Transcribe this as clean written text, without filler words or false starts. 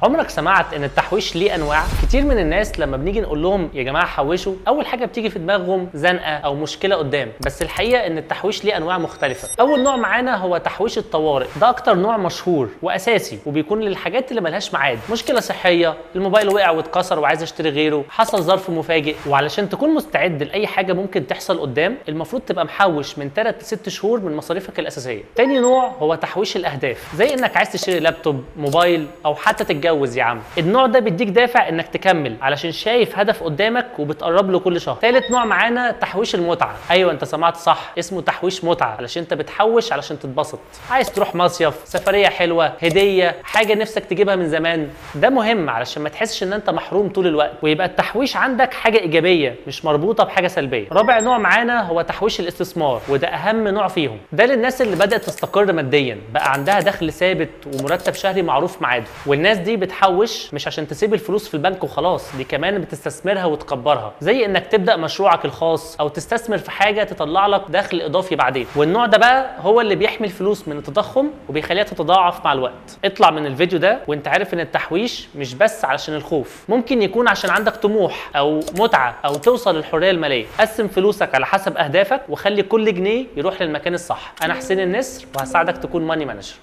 عمرك سمعت ان التحويش ليه انواع؟ كتير من الناس لما بنيجي نقول لهم يا جماعه حوشوا، اول حاجه بتيجي في دماغهم زنقه او مشكله قدام، بس الحقيقه ان التحويش ليه انواع مختلفه. اول نوع معانا هو تحويش الطوارئ، ده اكتر نوع مشهور واساسي وبيكون للحاجات اللي ملهاش ميعاد، مشكله صحيه، الموبايل وقع واتكسر وعايز اشتري غيره، حصل ظرف مفاجئ، وعلشان تكون مستعد لاي حاجه ممكن تحصل قدام المفروض تبقى محوش من 3 ل 6 شهور من مصاريفك الاساسيه. تاني نوع هو تحويش الاهداف، زي انك عايز تشتري لابتوب، موبايل، او حتى تتجوز يا عم. النوع ده بيديك دافع انك تكمل علشان شايف هدف قدامك وبتقرب له كل شهر. ثالث نوع معانا تحويش المتعه، ايوه انت سمعت صح، اسمه تحويش متعه، علشان انت بتحوش علشان تتبسط، عايز تروح مصيف، سفريه حلوه، هديه، حاجه نفسك تجيبها من زمان. ده مهم علشان ما تحسش ان انت محروم طول الوقت، ويبقى التحويش عندك حاجه ايجابيه مش مربوطه بحاجه سلبيه. رابع نوع معانا هو تحويش الاستثمار، وده اهم نوع فيهم، ده للناس اللي بدات تستقر ماديا، بقى عندها دخل ثابت ومرتب شهري معروف ميعاده، والناس دي بتحوش مش عشان تسيب الفلوس في البنك وخلاص، دي كمان بتستثمرها وتكبرها، زي انك تبدا مشروعك الخاص او تستثمر في حاجه تطلع لك دخل اضافي بعدين. والنوع ده بقى هو اللي بيحمي الفلوس من التضخم وبيخليها تتضاعف مع الوقت. اطلع من الفيديو ده وانت عارف ان التحويش مش بس علشان الخوف، ممكن يكون عشان عندك طموح او متعه او توصل للحريه الماليه. قسم فلوسك على حسب اهدافك وخلي كل جنيه يروح للمكان الصح. انا حسين النسر وهساعدك تكون ماني مانجر.